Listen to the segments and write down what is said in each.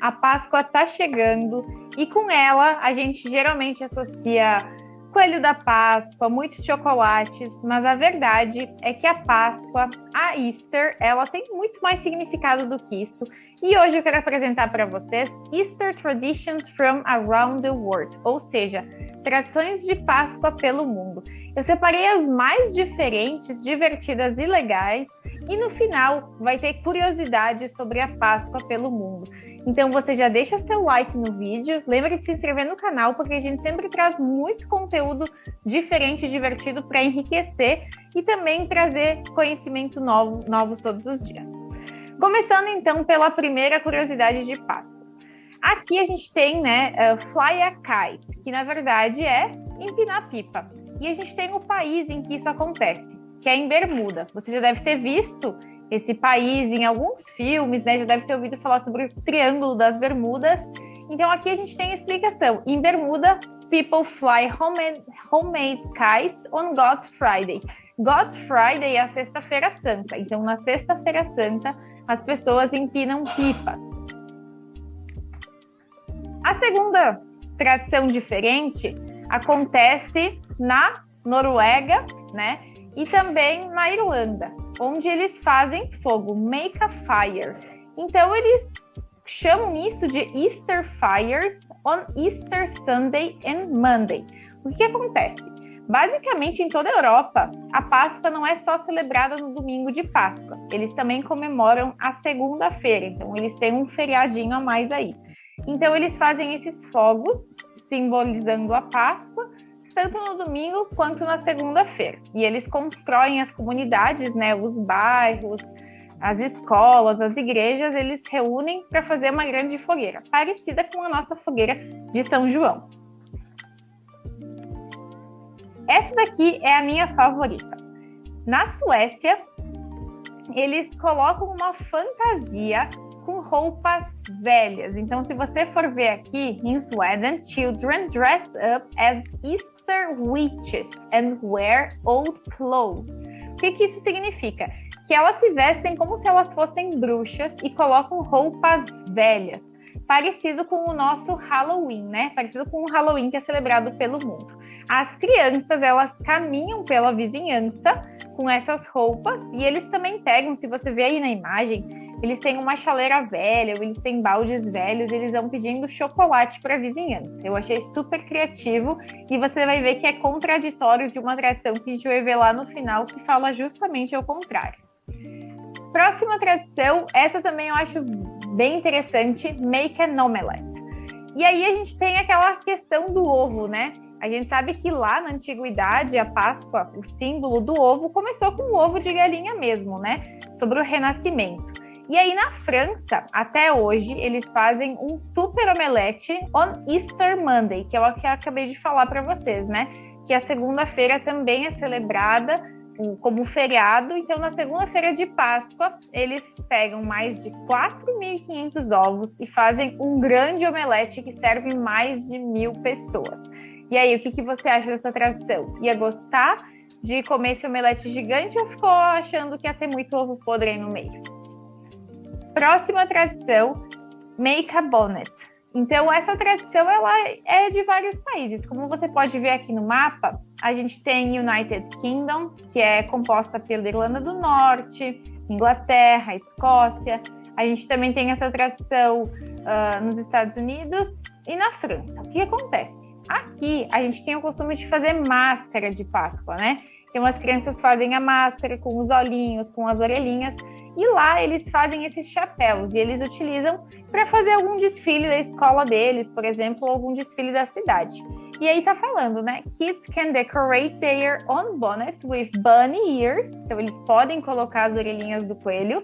a Páscoa está chegando e com ela a gente geralmente associa coelho da Páscoa, muitos chocolates, mas a verdade é que a Páscoa, a Easter, ela tem muito mais significado do que isso. E hoje eu quero apresentar para vocês Easter Traditions from Around the World, ou seja, tradições de Páscoa pelo mundo. Eu separei as mais diferentes, divertidas e legais, e no final vai ter curiosidades sobre a Páscoa pelo mundo. Então você já deixa seu like no vídeo, lembra de se inscrever no canal, porque a gente sempre traz muito conteúdo diferente e divertido para enriquecer e também trazer conhecimento novos todos os dias. Começando então pela primeira curiosidade de Páscoa. Aqui a gente tem, Fly a Kite, que na verdade é empinar pipa. E a gente tem o país em que isso acontece, que é em Bermuda. Você já deve ter visto esse país em alguns filmes, né? Já deve ter ouvido falar sobre o Triângulo das Bermudas. Então aqui a gente tem a explicação. Em Bermuda, people fly homemade kites on Good Friday. Good Friday é a Sexta-feira Santa. Então na Sexta-feira Santa, as pessoas empinam pipas. A segunda tradição diferente acontece na Noruega, né? E também na Irlanda, onde eles fazem fogo, make a fire. Então eles chamam isso de Easter Fires on Easter Sunday and Monday. O que acontece? Basicamente, em toda a Europa, a Páscoa não é só celebrada no domingo de Páscoa. Eles também comemoram a segunda-feira, então eles têm um feriadinho a mais aí. Então eles fazem esses fogos, simbolizando a Páscoa, tanto no domingo quanto na segunda-feira. E eles constroem as comunidades, né, os bairros, as escolas, as igrejas, eles reúnem para fazer uma grande fogueira, parecida com a nossa fogueira de São João. Essa daqui é a minha favorita. Na Suécia, eles colocam uma fantasia com roupas velhas. Então, se você for ver aqui, em Sweden, children dress up as Easter witches and wear old clothes. O que isso significa? Que elas se vestem como se elas fossem bruxas e colocam roupas velhas, parecido com o nosso Halloween, né? Parecido com o Halloween que é celebrado pelo mundo. As crianças, elas caminham pela vizinhança com essas roupas e eles também pegam, se você ver aí na imagem, eles têm uma chaleira velha, ou eles têm baldes velhos, e eles vão pedindo chocolate para a vizinhança. Eu achei super criativo e você vai ver que é contraditório de uma tradição que a gente vai ver lá no final, que fala justamente ao contrário. Próxima tradição, essa também eu acho bem interessante, make an omelette. E aí a gente tem aquela questão do ovo, né? A gente sabe que lá na antiguidade, a Páscoa, o símbolo do ovo, começou com o ovo de galinha mesmo, né? Sobre o Renascimento. E aí na França, até hoje, eles fazem um super omelete on Easter Monday, que é o que eu acabei de falar para vocês, né? Que a segunda-feira também é celebrada como feriado. Então, na segunda-feira de Páscoa, eles pegam mais de 4.500 ovos e fazem um grande omelete que serve mais de 1.000 pessoas. E aí, o que você acha dessa tradição? Ia gostar de comer esse omelete gigante ou ficou achando que ia ter muito ovo podre aí no meio? Próxima tradição, make a bonnet. Então, essa tradição ela é de vários países. Como você pode ver aqui no mapa, a gente tem United Kingdom, que é composta pela Irlanda do Norte, Inglaterra, Escócia. A gente também tem essa tradição nos Estados Unidos e na França. O que acontece? Aqui, a gente tem o costume de fazer máscara de Páscoa, né? Então, as crianças fazem a máscara com os olhinhos, com as orelhinhas. E lá eles fazem esses chapéus e eles utilizam para fazer algum desfile da escola deles, por exemplo, ou algum desfile da cidade. E aí tá falando, né? Kids can decorate their own bonnets with bunny ears. Então eles podem colocar as orelhinhas do coelho.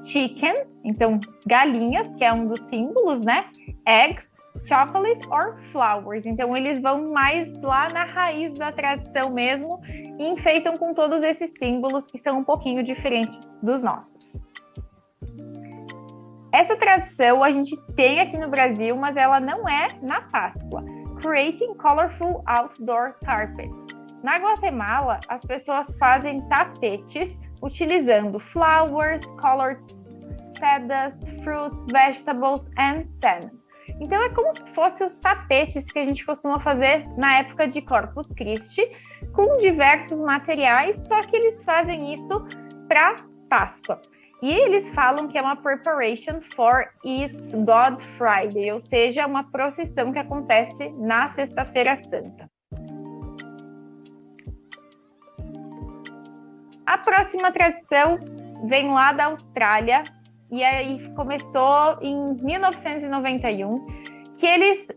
Chickens, então galinhas, que é um dos símbolos, né? Eggs, chocolate or flowers. Então eles vão mais lá na raiz da tradição mesmo e enfeitam com todos esses símbolos que são um pouquinho diferentes dos nossos. Essa tradição a gente tem aqui no Brasil, mas ela não é na Páscoa. Creating colorful outdoor carpets. Na Guatemala, as pessoas fazem tapetes utilizando flowers, colored sedas, fruits, vegetables and scents. Então é como se fossem os tapetes que a gente costuma fazer na época de Corpus Christi, com diversos materiais, só que eles fazem isso para Páscoa. E eles falam que é uma preparation for its God Friday, ou seja, uma procissão que acontece na Sexta-feira Santa. A próxima tradição vem lá da Austrália, e aí começou em 1991, que eles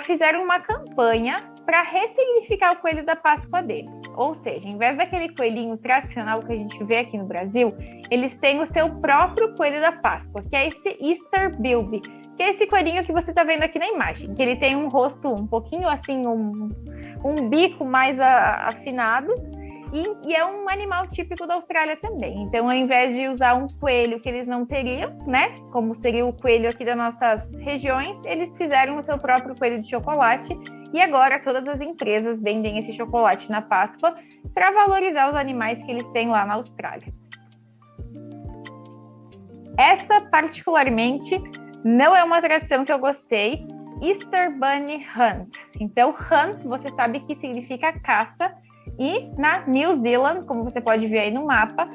fizeram uma campanha para ressignificar o coelho da Páscoa deles. Ou seja, em vez daquele coelhinho tradicional que a gente vê aqui no Brasil, eles têm o seu próprio coelho da Páscoa, que é esse Easter Bilby, que é esse coelhinho que você está vendo aqui na imagem, que ele tem um rosto um pouquinho assim, um bico mais afinado, e é um animal típico da Austrália também. Então, ao invés de usar um coelho que eles não teriam, né, como seria o coelho aqui das nossas regiões, eles fizeram o seu próprio coelho de chocolate. E agora todas as empresas vendem esse chocolate na Páscoa para valorizar os animais que eles têm lá na Austrália. Essa, particularmente, não é uma tradição que eu gostei. Easter Bunny Hunt. Então, hunt, você sabe que significa caça. E na New Zealand, como você pode ver aí no mapa,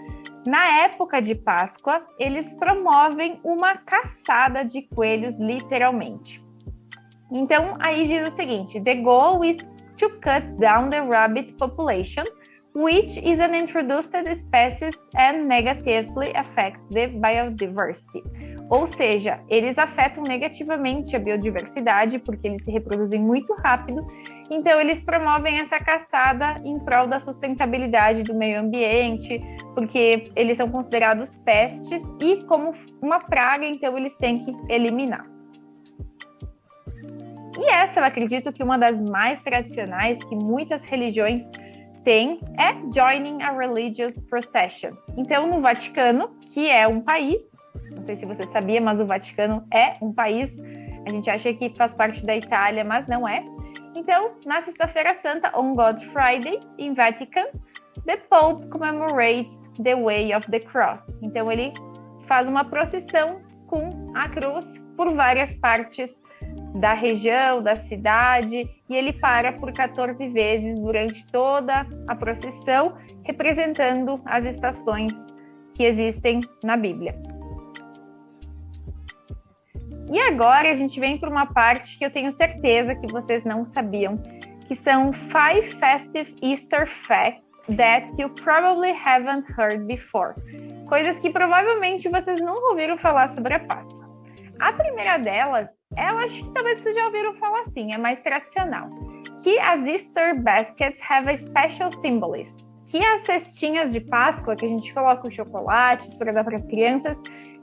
na época de Páscoa, eles promovem uma caçada de coelhos, literalmente. Então, aí diz o seguinte: the goal is to cut down the rabbit population, which is an introduced species and negatively affects the biodiversity. Ou seja, eles afetam negativamente a biodiversidade, porque eles se reproduzem muito rápido, então eles promovem essa caçada em prol da sustentabilidade do meio ambiente, porque eles são considerados pestes e como uma praga, então eles têm que eliminar. E essa eu acredito que uma das mais tradicionais que muitas religiões têm é joining a religious procession. Então, no Vaticano, que é um país, não sei se você sabia, mas o Vaticano é um país, a gente acha que faz parte da Itália, mas não é. Então, na Sexta-feira Santa, on God Friday, in Vatican, the Pope commemorates the way of the cross. Então, ele faz uma procissão com a cruz por várias partes da região, da cidade, e ele para por 14 vezes durante toda a procissão, representando as estações que existem na Bíblia. E agora a gente vem para uma parte que eu tenho certeza que vocês não sabiam, que são 5 festive Easter facts that you probably haven't heard before. Coisas que provavelmente vocês nunca ouviram falar sobre a Páscoa. A primeira delas, eu acho que talvez vocês já ouviram falar assim, é mais tradicional, que as Easter baskets have a special symbolism, que as cestinhas de Páscoa, que a gente coloca os chocolates para dar para as crianças,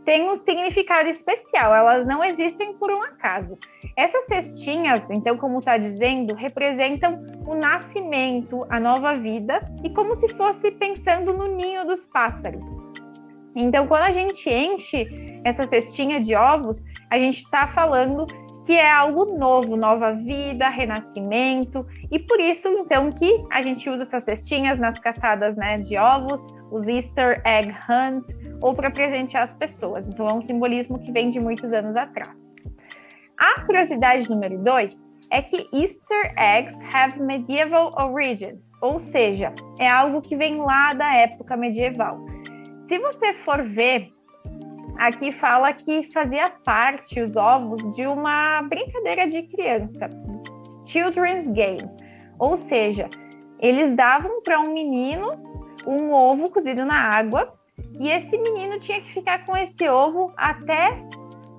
têm um significado especial, elas não existem por um acaso. Essas cestinhas, então, como está dizendo, representam o nascimento, a nova vida, e como se fosse pensando no ninho dos pássaros. Então, quando a gente enche essa cestinha de ovos, a gente está falando que é algo novo, nova vida, renascimento, e por isso, então, que a gente usa essas cestinhas nas caçadas, né, de ovos, os Easter Egg Hunt, ou para presentear as pessoas. Então, é um simbolismo que vem de muitos anos atrás. A curiosidade número 2 é que Easter eggs have medieval origins, ou seja, é algo que vem lá da época medieval. Se você for ver, aqui fala que fazia parte os ovos de uma brincadeira de criança, children's game, ou seja, eles davam para um menino um ovo cozido na água e esse menino tinha que ficar com esse ovo até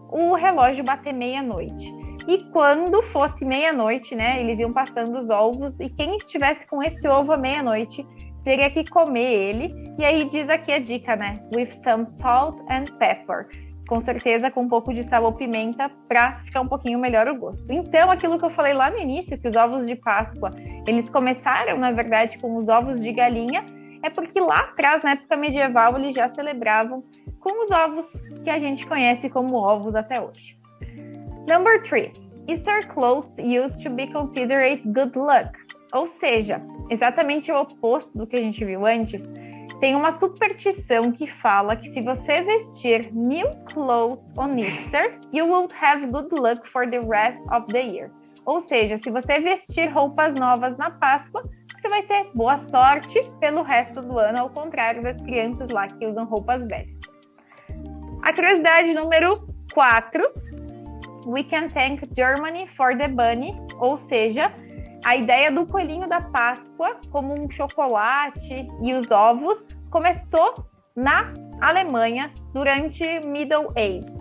o relógio bater meia-noite. E quando fosse meia-noite, né, eles iam passando os ovos e quem estivesse com esse ovo à meia-noite teria que comer ele. E aí diz aqui a dica, né, with some salt and pepper. Com certeza com um pouco de sal ou pimenta para ficar um pouquinho melhor o gosto. Então, aquilo que eu falei lá no início, que os ovos de Páscoa, eles começaram, na verdade, com os ovos de galinha, é porque lá atrás, na época medieval, eles já celebravam com os ovos que a gente conhece como ovos até hoje. Number 3. Easter clothes used to be considered good luck. Ou seja, exatamente o oposto do que a gente viu antes, tem uma superstição que fala que se você vestir new clothes on Easter, you will have good luck for the rest of the year. Ou seja, se você vestir roupas novas na Páscoa, você vai ter boa sorte pelo resto do ano, ao contrário das crianças lá que usam roupas velhas. A curiosidade número 4, we can thank Germany for the bunny, ou seja, a ideia do coelhinho da Páscoa como um chocolate e os ovos começou na Alemanha durante Middle Ages.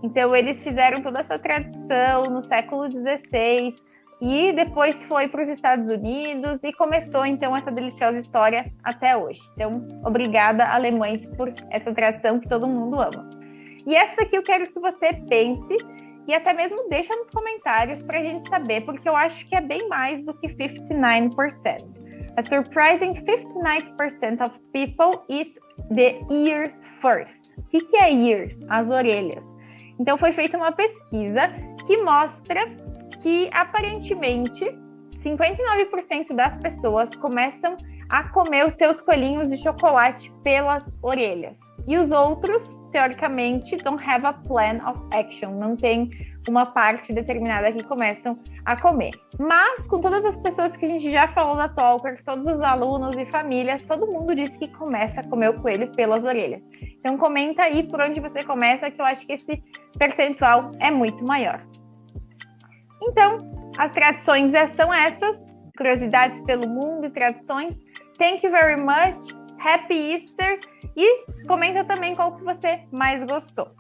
Então eles fizeram toda essa tradição no século XVI e depois foi para os Estados Unidos e começou então essa deliciosa história até hoje. Então, obrigada, alemães, por essa tradição que todo mundo ama. E essa daqui eu quero que você pense e até mesmo deixa nos comentários para a gente saber, porque eu acho que é bem mais do que 59%. A surprising 59% of people eat the ears first. O que é ears? As orelhas. Então foi feita uma pesquisa que mostra que aparentemente 59% das pessoas começam a comer os seus coelhinhos de chocolate pelas orelhas. E os outros, teoricamente, don't have a plan of action, não tem uma parte determinada que começam a comer. Mas, com todas as pessoas que a gente já falou na Talkers, todos os alunos e famílias, todo mundo diz que começa a comer o coelho pelas orelhas. Então, comenta aí por onde você começa, que eu acho que esse percentual é muito maior. Então, as tradições são essas, curiosidades pelo mundo e tradições. Thank you very much, Happy Easter! E comenta também qual que você mais gostou.